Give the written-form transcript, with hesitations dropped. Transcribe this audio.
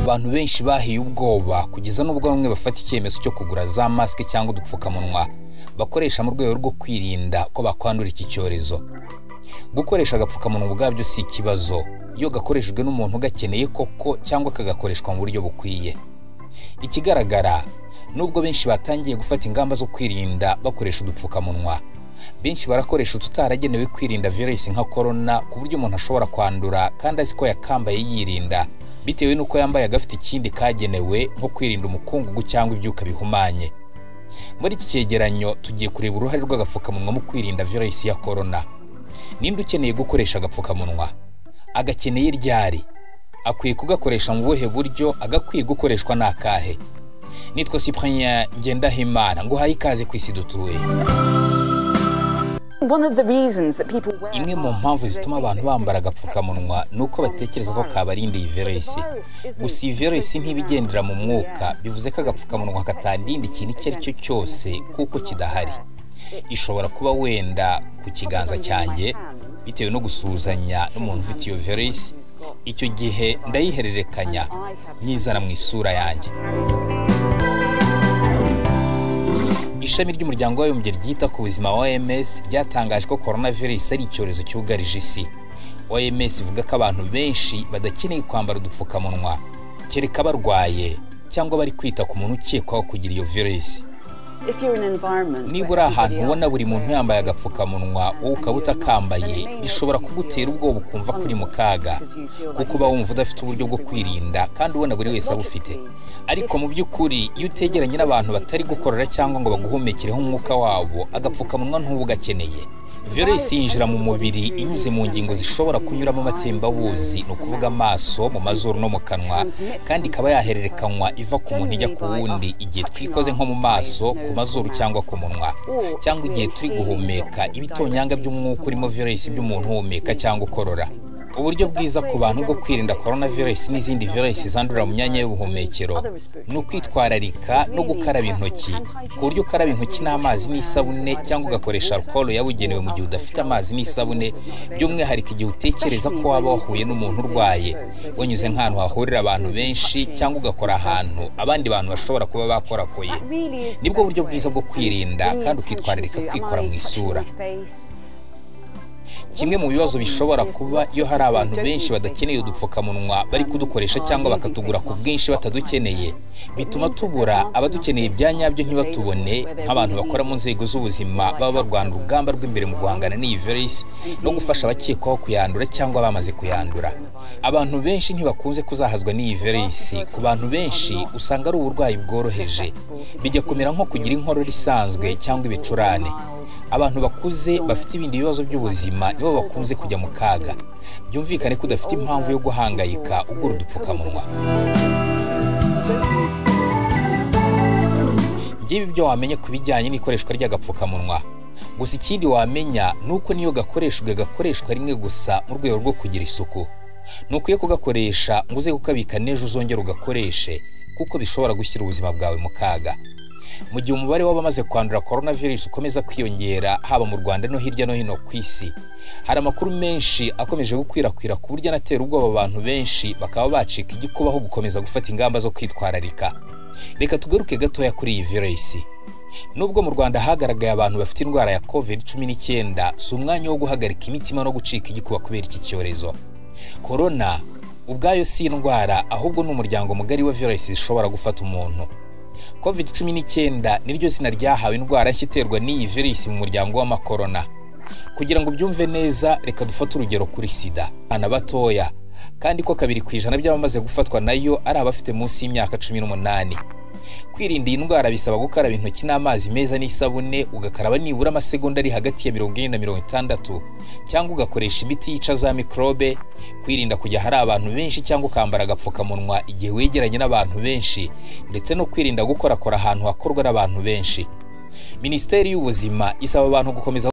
Abantu benshi bahiye ubwoba kugeza n'ubwo bamwe bafata icyemezo cyo kugura za maske cyangwa udupfukamunwa bakoresha mu rwego rwo kwirinda ko bakwandura iki cyorezo. Gukoresha agapfukamunwa ubwabyo si ikibazo iyo gakoreshejwe n'umuntu gakeneye koko cyangwa kagakoreshwa mu buryo bukwiye. Ikigaragara nubwo benshi batangiye gufata ingamba zo kwirinda bakoresha udupfukamunwa, benshi barakoresha ututaragenewe kwirinda virusi nka corona ku buryo umuntu ashobora kwandura kandi azi ko yakambaye yirinda bitewe nuko yambaye agafite ikindi kagenewe nko kwirinda umukungugu cyangwa ibyuka bihumanye. Muri iki cyegeranyo tugiye kureba uruhare rw'agapfukamunwa mu kwirinda virusi ya corona. Ninde ukeneye gukoresha agapfukamunwa? Agakeneye ryari? Akwiye kugakoresha mu buhe buryo? Agakwiye gukoreshwa n'akahe? Nitwa Cyprien Ngendahimana, nguhaye ikaze ku isi dutuye. Imwe mu mpamvu zituma abantu bambara agapfukamunwa nuko batekereza ko kabarinda iyi virusi. Gusa iyi virusi ntibigendera mu mwuka, bivuze ko agapfukamunwa katandinda ikintu icyo ari cyo cyose kuko kidahari. Ishobora kuba wenda ku kiganza cyanjye bitewe no gusuhuzanya n'umuntu ufite iyo virusi, icyo gihe ndayihererekanya nyizana mu isura yanjye. Ishami ry'umuryango w'abibumbye ryita ku buzima OMS ryatangaje ko coronavirus ari icyorezo cyugarije isi. OMS ivuga ko abantu benshi badakeneye kwambara udupfukamunwa kereka barwaye cyangwa bari kwita ku muntu ukekwaho kugira iyo virusi. Niba uri ahantu ubona buri muntu yambaye agapfukamunwa wowe ukaba utakambaye, bishobora kugutera ubwoba ukumva kuri mu kaga kuko uba wumva udafite uburyo bwo kwirinda kandi ubona buri wese abufite. Ariko mu by'ukuri iyo utegeranye n'abantu batari gukorera cyangwa ngo baguhumekereho umwuka wabo, agapfukamunwa ntuba ugakeneye. Virusi yinjira mu mubiri inyuze mu ngingo zishobora kunyuramo amatembabuzi, ni ukuvuga amaso, mu mazuru no mu kanwa, kandi ikaba yahererekanywa iva ku muntu ijya ku wundi igihe twikoze nko mu maso, ku mazuru cyangwa ku munwa, cyangwa igihe turi guhumeka ibitonyanga by'umwuka urimo virusi by'umuntu uhumeka cyangwa ukorora. Uburyo bwiza ku bantu bwo kwirinda coronavirus n'izindi virusi zandurira mu myanya y'ubuhumekero ni ukwitwararika no gukaraba intoki, ku buryo ukaraba intoki n'amazi n'isabune cyangwa ugakoresha alcohol yabugenewe mu gihe udafite amazi n'isabune, by'umwihariko igihe utekereza ko waba wahuye n'umuntu urwaye, wanyuze nk'ahantu hahurira abantu benshi cyangwa ugakora ahantu abandi bantu bashobora kuba bakorakoye. Nibwo buryo bwiza bwo kwirinda kandi ukitwararika kwikora mu isura. Kimwe mu bibazo bishobora kuba iyo hari abantu benshi badakeneye udupfukamunwa bari kudukoresha cyangwa bakatugura ku bwinshi batadukeneye, bituma tubura abadukeneye bya nyabyo ntibatubone, nk'abantu bakora mu nzego z'ubuzima baba barwana urugamba rw'imbere mu guhangana n'iyi virusi no gufasha abakekwaho kuyandura cyangwa bamaze kuyandura. Abantu benshi ntibakunze kuzahazwa n'iyi virusi. Ku bantu benshi usanga ari uburwayi bworoheje, bijya kumera nko kugira inkorora isanzwe cyangwa ibicurane. Abantu bakuze bafite ibindi bibazo by'ubuzima nibo bakunze kujya mu kaga. Byumvikane ko udafite impamvu yo guhangayika ugura udupfukamunwa. Ngibi ibyo wamenya ku bijyanye n'ikoreshwa ry'agapfukamunwa. Gusa ikindi wamenya nuko niyo gakoreshwa rimwe gusa mu rwego rwo kugira isuku. Nukwiye kugakoresha ngo uze kukabika n'ejo uzongera ugakoreshe kuko bishobora gushyira ubuzima bwawe mu kaga. Mu gihe umubare w'abamaze kwandura coronavirus ukomeza kwiyongera haba mu Rwanda no hirya no hino ku isi, hari amakuru menshi akomeje gukwirakwira ku buryo anatera ubwoba abantu benshi bakaba bacika igikubaho gukomeza gufata ingamba zo kwitwararika. Reka tugaruke gatoya kuri iyi virusi. Nubwo mu Rwanda hagaragaye abantu bafite indwara ya COVID-19, si umwanya wo guhagarika imitima no gucika igikuba kubera iki cyorezo. Corona ubwayo si indwara, ahubwo ni umuryango mugari wa virusi zishobora gufata umuntu. COVID-19 niryo zina ryahawe indwara nshya iterwa n'iyi virusi mu muryango w'amakorona. Kugira ngo byumve neza, reka dufate urugero kuri sida. Abana batoya kandi ko 2% by'abamaze gufatwa nayo ari abafite munsi y'imyaka 18. Kwirinda iyi ndwara bisaba gukaraba intoki n'amazi meza n'isabune, ugakaraba nibura amasegonda ari hagati ya 40 na 60, cyangwa ugakoresha imiti yica za mikrobe. Kwirinda kujya hari abantu benshi cyangwa ukambara agapfukamunwa igihe wegeranye n'abantu benshi, ndetse no kwirinda gukorakora ahantu hakorwa n'abantu benshi. Minisiteri y'Ubuzima isaba abantu gukomeza